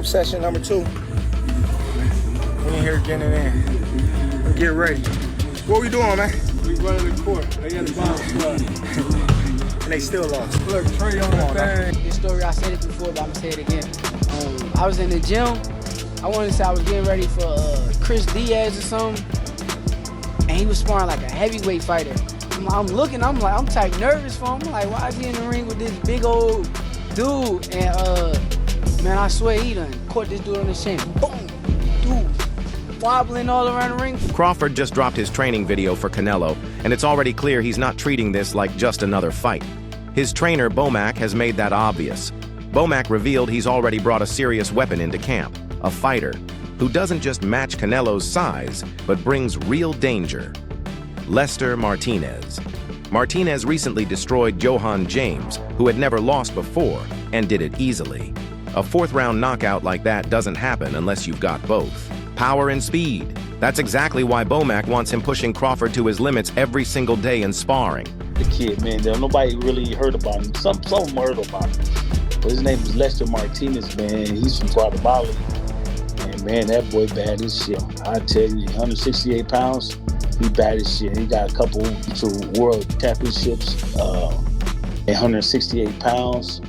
Hoop session number 2. We in here getting it in. Get ready. What we doing, man? We running the court. They got the bomb And they still lost. Look, Trey on the thing. This story, I said it before, but I'm gonna say it again. I was in the gym. I wanted to say I was getting ready for Chris Diaz or something. And he was sparring like a heavyweight fighter. I'm looking, I'm type nervous for him. I'm like, why is he in the ring with this big old dude? And man, I swear he done caught this dude on the shin. Boom! Dude, wobbling all around the ring. Crawford just dropped his training video for Canelo, and it's already clear he's not treating this like just another fight. His trainer, Bomac, has made that obvious. Bomac revealed he's already brought a serious weapon into camp, a fighter who doesn't just match Canelo's size, but brings real danger. Lester Martinez. Martinez recently destroyed Johan James, who had never lost before, and did it easily. A fourth-round knockout like that doesn't happen unless you've got both. Power and speed. That's exactly why Bomac wants him pushing Crawford to his limits every single day in sparring. The kid, man, nobody really heard about him. Some heard about him. But his name is Lester Martinez, man. He's from Guatemala. And man, that boy bad as shit. I tell you, 168 pounds. He bad as shit. He got a couple to world championships at 168 pounds.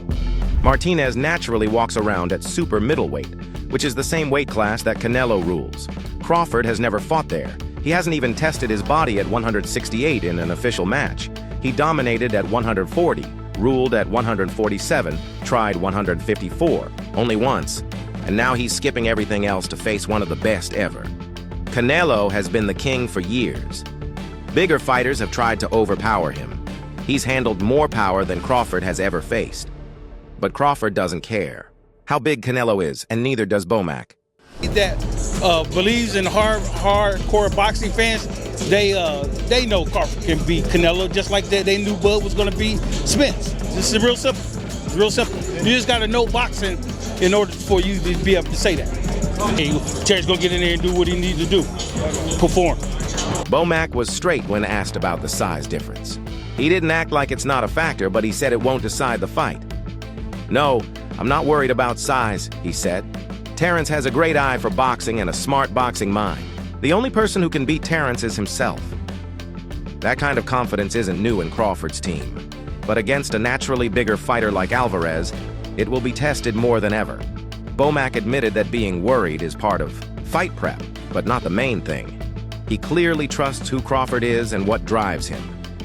Martinez naturally walks around at super middleweight, which is the same weight class that Canelo rules. Crawford has never fought there. He hasn't even tested his body at 168 in an official match. He dominated at 140, ruled at 147, tried 154, only once, and now he's skipping everything else to face one of the best ever. Canelo has been the king for years. Bigger fighters have tried to overpower him. He's handled more power than Crawford has ever faced. But Crawford doesn't care how big Canelo is, and neither does Bomac. That believes in hardcore boxing fans, they know Crawford can beat Canelo just like they knew Bud was going to beat Spence. This is real simple. It's real simple. You just got to know boxing in order for you to be able to say that. Hey, Terry's going to get in there and do what he needs to do, perform. Bomac was straight when asked about the size difference. He didn't act like it's not a factor, but he said it won't decide the fight. No, I'm not worried about size, he said. Terence has a great eye for boxing and a smart boxing mind. The only person who can beat Terence is himself. That kind of confidence isn't new in Crawford's team. But against a naturally bigger fighter like Alvarez, it will be tested more than ever. Bomac admitted that being worried is part of fight prep, but not the main thing. He clearly trusts who Crawford is and what drives him.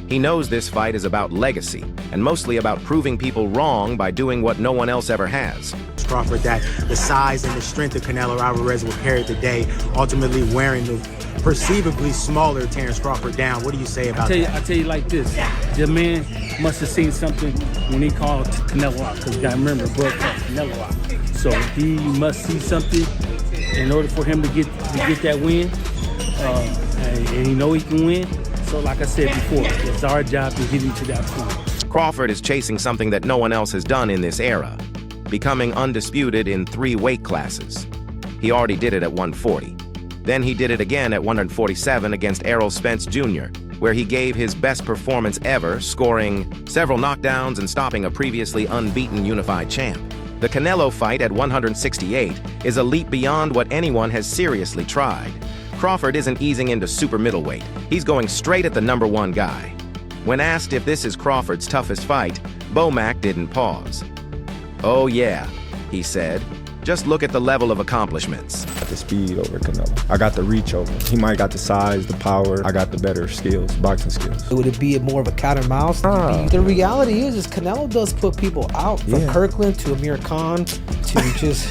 He knows this fight is about legacy, and mostly about proving people wrong by doing what no one else ever has. Crawford, that the size and the strength of Canelo Alvarez will carry the day, ultimately wearing the perceivably smaller Terence Crawford down. What do you say about that? I tell you like this, the man must have seen something when he called Canelo out, because you got to remember, Bud called Canelo out. So he must see something in order for him to get that win, and he know he can win. So like I said before, it's our job to get him to that point. Crawford is chasing something that no one else has done in this era, becoming undisputed in 3 weight classes. He already did it at 140. Then he did it again at 147 against Errol Spence Jr., where he gave his best performance ever, scoring several knockdowns and stopping a previously unbeaten unified champ. The Canelo fight at 168 is a leap beyond what anyone has seriously tried. Crawford isn't easing into super middleweight. He's going straight at the #1 guy. When asked if this is Crawford's toughest fight, Bomac didn't pause. "Oh yeah," he said. "Just look at the level of accomplishments." I got the speed over Canelo. I got the reach over him. He might got the size, the power. I got the better skills, boxing skills. Would it be more of a cat and mouse? The reality is Canelo does put people out. From Kirkland to Amir Khan to just...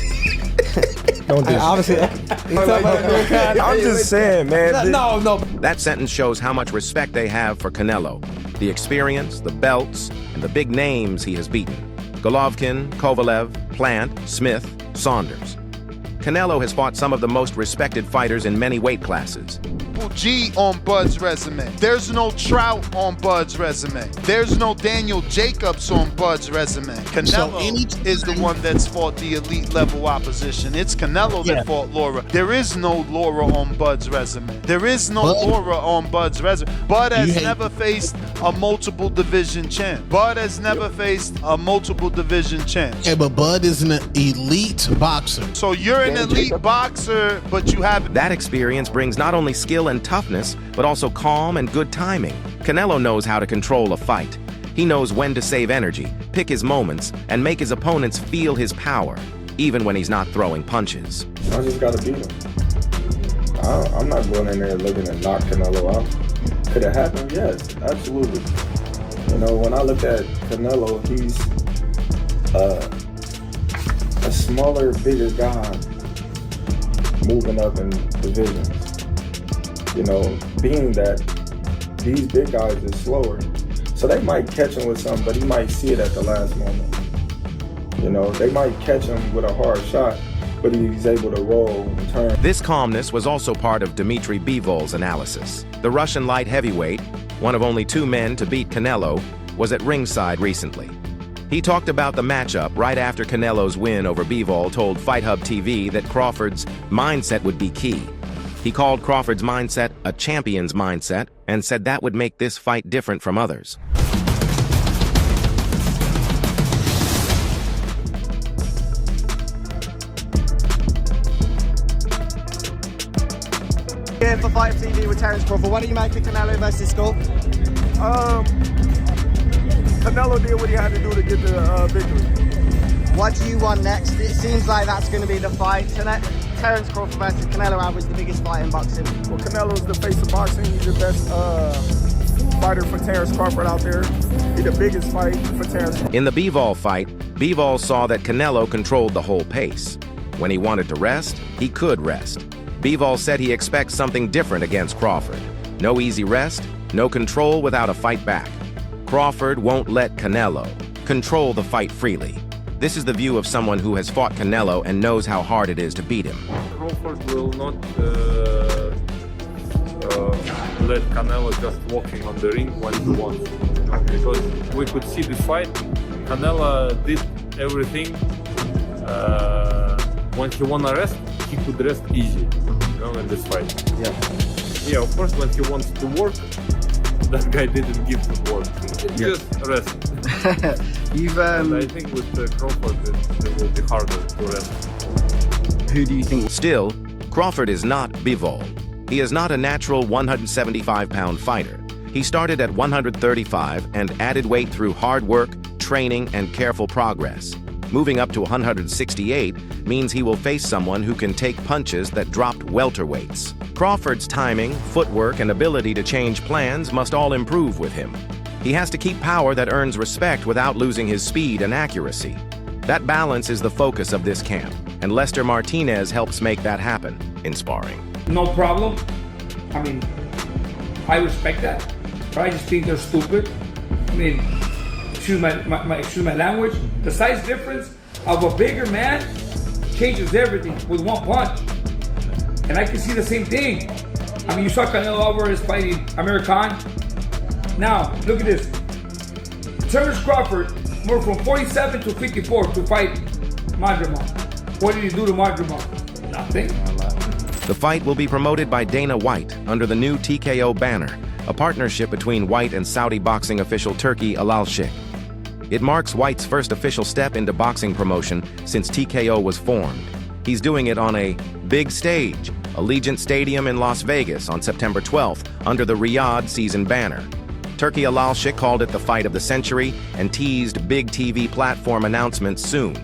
Don't do obviously, I'm just saying, man. No. That sentence shows how much respect they have for Canelo. The experience, the belts, and the big names he has beaten. Golovkin, Kovalev, Plant, Smith, Saunders. Canelo has fought some of the most respected fighters in many weight classes. G on Bud's resume. There's no Trout on Bud's resume. There's no Daniel Jacobs on Bud's resume. Canelo is the one that's fought the elite level opposition. It's Canelo that fought Laura. There is no Laura on Bud's resume. There is no Laura on Bud's resume. Bud has never faced a multiple division champ. Bud has never faced a multiple division champ. Yeah, but Bud is an elite boxer. So you're an elite boxer, but you haven't. That experience brings not only skill and toughness, but also calm and good timing. Canelo knows how to control a fight. He knows when to save energy, pick his moments, and make his opponents feel his power, even when he's not throwing punches. I just gotta beat him. I'm not going in there looking to knock Canelo out. Could it happen? Yes, absolutely. You know, when I look at Canelo, he's a smaller, bigger guy moving up in divisions. You know, being that these big guys are slower, so they might catch him with something, but he might see it at the last moment. You know, they might catch him with a hard shot, but he's able to roll and turn. This calmness was also part of Dmitry Bivol's analysis. The Russian light heavyweight, one of only 2 men to beat Canelo, was at ringside recently. He talked about the matchup right after Canelo's win over Bivol told Fight Hub TV that Crawford's mindset would be key. He called Crawford's mindset a champion's mindset and said that would make this fight different from others. Here for Fight TV with Terence Crawford. What do you make of Canelo versus Skull? Canelo did what he had to do to get the victory. What do you want next? It seems like that's going to be the fight. Terence Crawford versus Canelo Alvarez, the biggest fight in boxing. Well, Canelo's the face of boxing. He's the best fighter for Terence Crawford out there. He's the biggest fight for Terence. In the Bivol fight, Bivol saw that Canelo controlled the whole pace. When he wanted to rest, he could rest. Bivol said he expects something different against Crawford. No easy rest, no control without a fight back. Crawford won't let Canelo control the fight freely. This is the view of someone who has fought Canelo and knows how hard it is to beat him. Crawford will not let Canelo just walking on the ring when he wants. Because we could see the fight, Canelo did everything. When he wanna rest, he could rest easy, in this fight. Yeah, of course, when he wants to work, that guy didn't give him work. Just rest. And I think with Crawford, it will be harder to rest. Who do you think? Still, Crawford is not Bivol. He is not a natural 175-pound fighter. He started at 135 and added weight through hard work, training, and careful progress. Moving up to 168 means he will face someone who can take punches that dropped welterweights. Crawford's timing, footwork, and ability to change plans must all improve with him. He has to keep power that earns respect without losing his speed and accuracy. That balance is the focus of this camp, and Lester Martinez helps make that happen in sparring. No problem. I mean, I respect that, but I just think they're stupid. I mean, excuse my language. The size difference of a bigger man changes everything with one punch. And I can see the same thing. I mean, you saw Canelo Alvarez fighting Amir Khan. Now, look at this. Terence Crawford moved from 47 to 54 to fight Madrimov. What did he do to Madrimov? Nothing. The fight will be promoted by Dana White under the new TKO banner, a partnership between White and Saudi boxing official Turki Alalshik. It marks White's first official step into boxing promotion since TKO was formed. He's doing it on a big stage, Allegiant Stadium in Las Vegas on September 12th under the Riyadh season banner. Turki Alalshik called it the fight of the century and teased big TV platform announcements soon.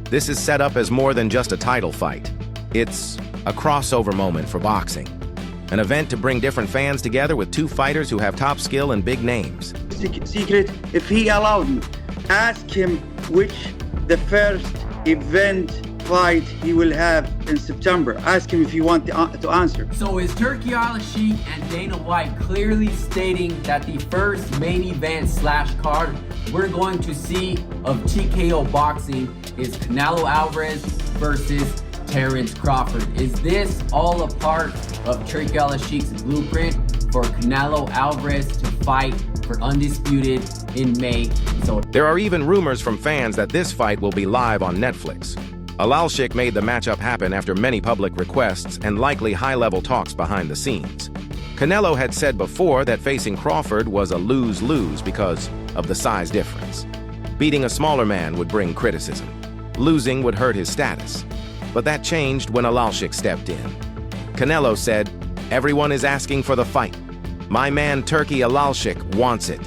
This is set up as more than just a title fight. It's a crossover moment for boxing. An event to bring different fans together with 2 fighters who have top skill and big names. Secret, if he allowed me, ask him which the first event fight he will have in September. Ask him if you want to answer. So is Turki Alalshik and Dana White clearly stating that the first main event / card we're going to see of TKO boxing is Canelo Alvarez versus Terence Crawford? Is this all a part of Turki Alalshik's blueprint for Canelo Alvarez to fight for undisputed in May? So there are even rumors from fans that this fight will be live on Netflix. Alalshik made the matchup happen after many public requests and likely high-level talks behind the scenes. Canelo had said before that facing Crawford was a lose-lose because of the size difference. Beating a smaller man would bring criticism. Losing would hurt his status. But that changed when Alalshik stepped in. Canelo said, "Everyone is asking for the fight. My man Turkey Alalshik wants it.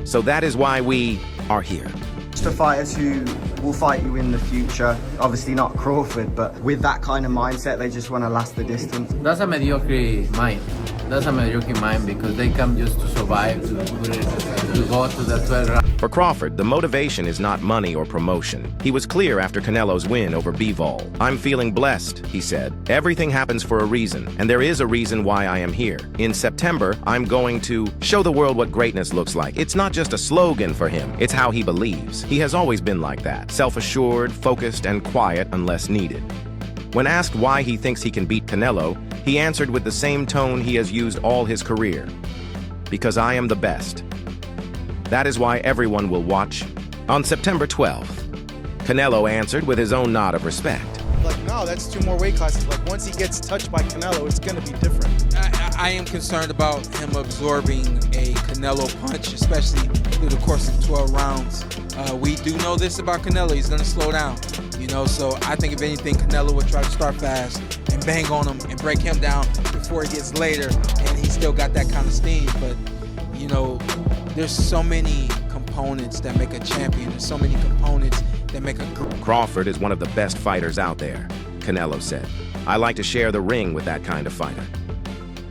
So that is why we are here." For fighters who will fight you in the future, obviously not Crawford, but with that kind of mindset, they just want to last the distance. That's a mediocre mind. That's a mediocre mind because they come just to survive, to go to the 12th round. For Crawford, the motivation is not money or promotion. He was clear after Canelo's win over Bivol. "I'm feeling blessed," he said. "Everything happens for a reason, and there is a reason why I am here. In September, I'm going to show the world what greatness looks like." It's not just a slogan for him, it's how he believes. He has always been like that, self-assured, focused, and quiet unless needed. When asked why he thinks he can beat Canelo, he answered with the same tone he has used all his career. "Because I am the best." That is why everyone will watch on September 12th. Canelo answered with his own nod of respect. Like, no, that's 2 more weight classes. Like, once he gets touched by Canelo, it's going to be different. I am concerned about him absorbing a Canelo punch, especially through the course of 12 rounds. We do know this about Canelo. He's going to slow down, you know, so I think if anything, Canelo would try to start fast and bang on him and break him down before it gets later, and he's still got that kind of steam. But, you know, there's so many components that make a champion. There's so many components that make a group. "Crawford is one of the best fighters out there," Canelo said. "I like to share the ring with that kind of fighter."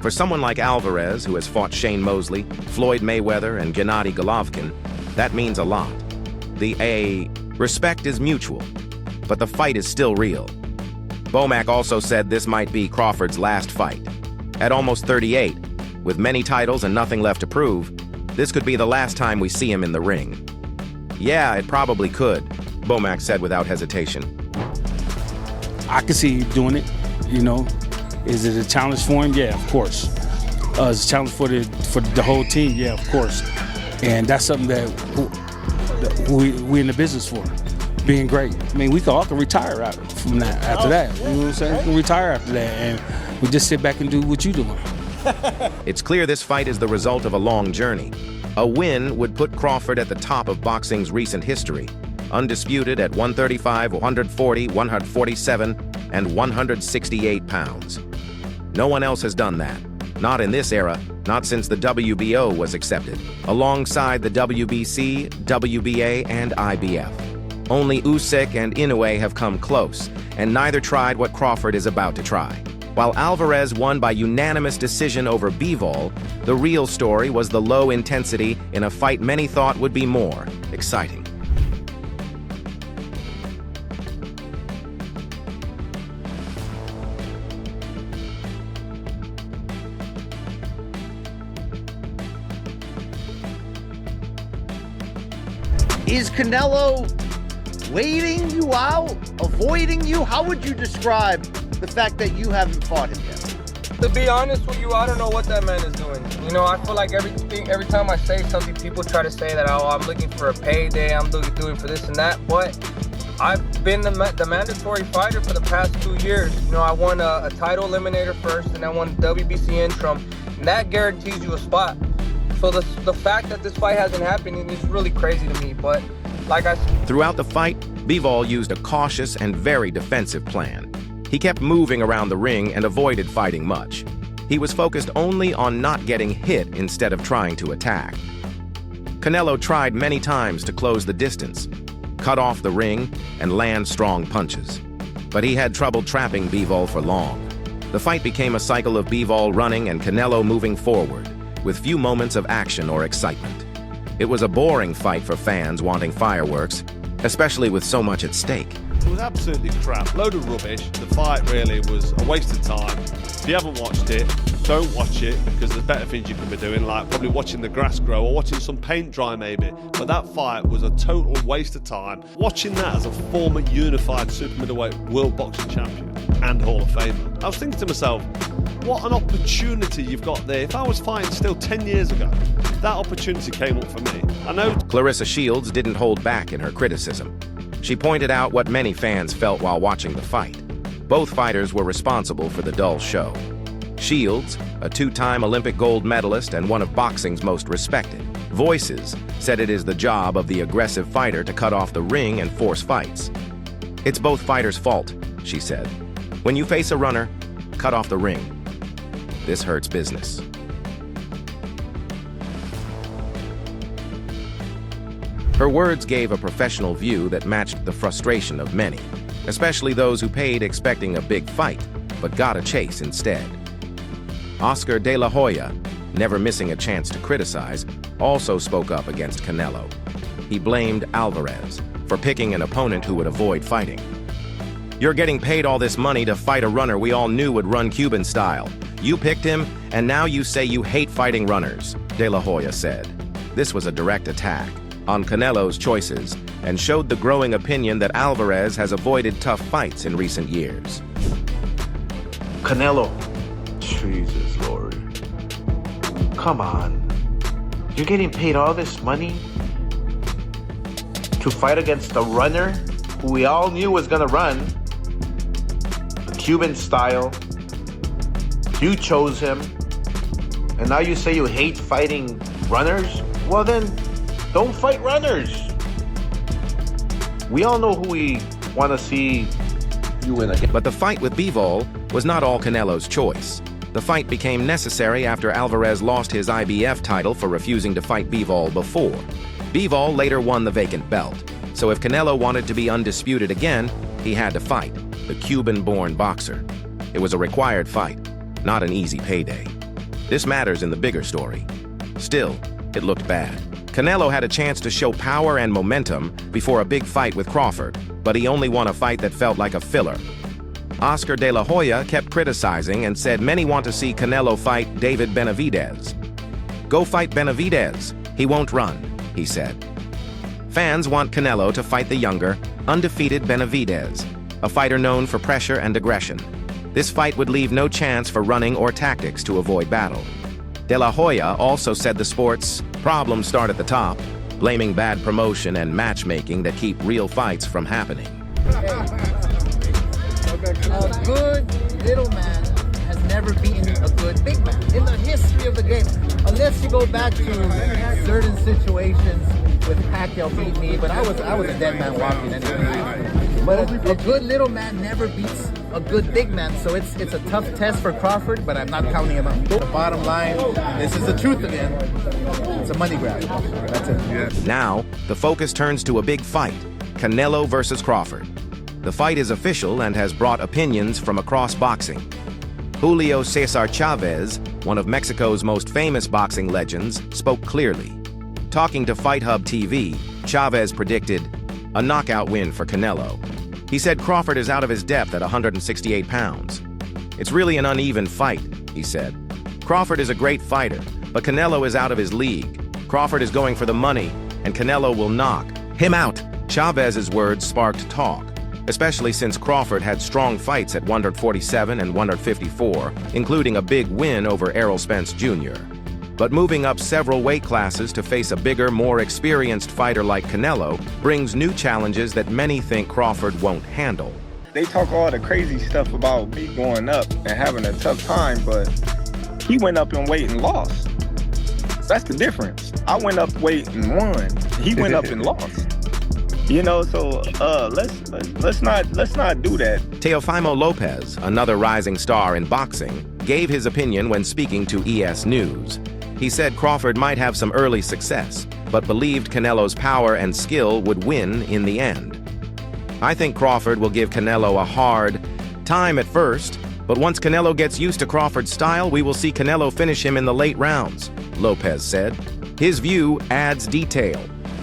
For someone like Alvarez, who has fought Shane Mosley, Floyd Mayweather, and Gennady Golovkin, that means a lot. The respect is mutual, but the fight is still real. Bomac also said this might be Crawford's last fight. At almost 38, with many titles and nothing left to prove, this could be the last time we see him in the ring. "Yeah, it probably could," Bomac said without hesitation. I can see doing it, you know. Is it a challenge for him? Yeah, of course. It's a challenge for the whole team? Yeah, of course. And that's something that we in the business for, being great. I mean, we all can retire from that after that. You know what I'm saying? We can retire after that, and we just sit back and do what you're doing. It's clear this fight is the result of a long journey. A win would put Crawford at the top of boxing's recent history, undisputed at 135, 140, 147, and 168 pounds. No one else has done that. Not in this era, not since the WBO was accepted, alongside the WBC, WBA, and IBF. Only Usyk and Inoue have come close, and neither tried what Crawford is about to try. While Alvarez won by unanimous decision over Bivol, the real story was the low intensity in a fight many thought would be more exciting. Is Canelo waiting you out, avoiding you? How would you describe the fact that you haven't fought him yet? To be honest with you, I don't know what that man is doing. You know, I feel like every time I say something, people try to say that, oh, I'm looking for a payday, I'm doing for this and that, but I've been the mandatory fighter for the past 2 years. You know, I won a title eliminator first, and I won WBC interim, and that guarantees you a spot. So the fact that this fight hasn't happened is really crazy to me, but like I said... Throughout the fight, Bivol used a cautious and very defensive plan. He kept moving around the ring and avoided fighting much. He was focused only on not getting hit instead of trying to attack. Canelo tried many times to close the distance, cut off the ring, and land strong punches. But he had trouble trapping Bivol for long. The fight became a cycle of Bivol running and Canelo moving forward, with few moments of action or excitement. It was a boring fight for fans wanting fireworks, especially with so much at stake. It was absolutely crap, load of rubbish. The fight really was a waste of time. If you haven't watched it, don't watch it, because there's better things you can be doing, like probably watching the grass grow or watching some paint dry maybe. But that fight was a total waste of time. Watching that as a former unified super middleweight world boxing champion and Hall of Famer, I was thinking to myself, what an opportunity you've got there. If I was fighting still 10 years ago, that opportunity came up for me. I know Clarissa Shields didn't hold back in her criticism. She pointed out what many fans felt while watching the fight. Both fighters were responsible for the dull show. Shields, a two-time Olympic gold medalist and one of boxing's most respected. Voices said it is the job of the aggressive fighter to cut off the ring and force fights. It's both fighters' fault, she said. When you face a runner, cut off the ring. This hurts business. Her words gave a professional view that matched the frustration of many, especially those who paid expecting a big fight, but got a chase instead. Oscar De La Hoya, never missing a chance to criticize, also spoke up against Canelo. He blamed Alvarez for picking an opponent who would avoid fighting. You're getting paid all this money to fight a runner we all knew would run Cuban style. You picked him, and now you say you hate fighting runners, De La Hoya said. This was a direct attack on Canelo's choices and showed the growing opinion that Alvarez has avoided tough fights in recent years. Canelo, Jesus Lord, come on. You're getting paid all this money to fight against a runner who we all knew was gonna run, a Cuban style. You chose him, and now you say you hate fighting runners? Well then, don't fight runners. We all know who we want to see you win again. But the fight with Bivol was not all Canelo's choice. The fight became necessary after Alvarez lost his IBF title for refusing to fight Bivol before. Bivol later won the vacant belt, so if Canelo wanted to be undisputed again, he had to fight the Cuban-born boxer. It was a required fight, not an easy payday. This matters in the bigger story. Still, it looked bad. Canelo had a chance to show power and momentum before a big fight with Crawford, but he only won a fight that felt like a filler. Oscar De La Hoya kept criticizing and said many want to see Canelo fight David Benavidez. Go fight Benavidez. He won't run, he said. Fans want Canelo to fight the younger, undefeated Benavidez, a fighter known for pressure and aggression. This fight would leave no chance for running or tactics to avoid battle. De La Hoya also said the sport's problems start at the top, blaming bad promotion and matchmaking that keep real fights from happening. A good little man has never beaten a good big man in the history of the game. Unless you go back to certain situations with Pacquiao beat me, but I was a dead man walking anyway. But a good little man never beats a good big man, so it's a tough test for Crawford, but I'm not counting him out. The bottom line, this is the truth again. It's a money grab. That's it. Yes. Now, the focus turns to a big fight, Canelo versus Crawford. The fight is official and has brought opinions from across boxing. Julio Cesar Chavez, one of Mexico's most famous boxing legends, spoke clearly. Talking to Fight Hub TV, Chavez predicted a knockout win for Canelo. He said Crawford is out of his depth at 168 pounds. It's really an uneven fight, he said. Crawford is a great fighter, but Canelo is out of his league. Crawford is going for the money, and Canelo will knock him out. Chavez's words sparked talk, especially since Crawford had strong fights at 147 and 154, including a big win over Errol Spence Jr. But moving up several weight classes to face a bigger, more experienced fighter like Canelo brings new challenges that many think Crawford won't handle. They talk all the crazy stuff about me going up and having a tough time, but he went up in weight and lost. That's the difference. I went up weight and won. He went up and lost. You know, so let's not do that. Teofimo Lopez, another rising star in boxing, gave his opinion when speaking to ES News. He said Crawford might have some early success, but believed Canelo's power and skill would win in the end. I think Crawford will give Canelo a hard time at first, but once Canelo gets used to Crawford's style, we will see Canelo finish him in the late rounds, Lopez said. His view adds detail.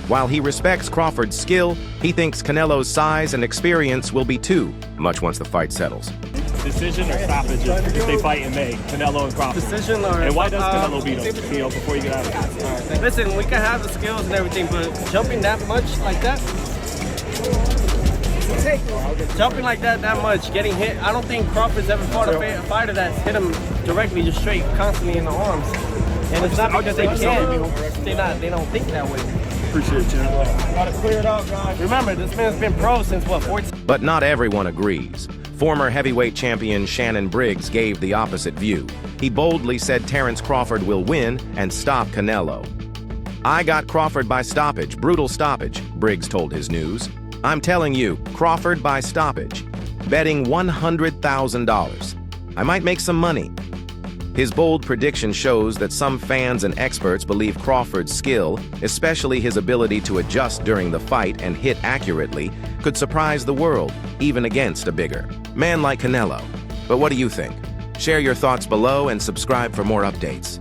While he respects Crawford's skill, he thinks Canelo's size and experience will be too much once the fight settles. Decision or stoppage if they fight in May, Canelo and Crawford? Decision or... And why does Canelo beat him, before you get out of it? Listen, we can have the skills and everything, but jumping that much like that, jumping like that much, getting hit, I don't think Crawford's ever fought a fighter that's hit him directly, just straight, constantly in the arms. And it's not because they can't, they don't think that way. Appreciate you. Gotta clear it up, guys. Remember, this man's been pro since what, 14? But not everyone agrees. Former heavyweight champion Shannon Briggs gave the opposite view. He boldly said Terence Crawford will win and stop Canelo. "I got Crawford by stoppage, brutal stoppage," Briggs told his news. "I'm telling you, Crawford by stoppage. Betting $100,000. I might make some money." His bold prediction shows that some fans and experts believe Crawford's skill, especially his ability to adjust during the fight and hit accurately, could surprise the world, even against a bigger man like Canelo. But what do you think? Share your thoughts below and subscribe for more updates.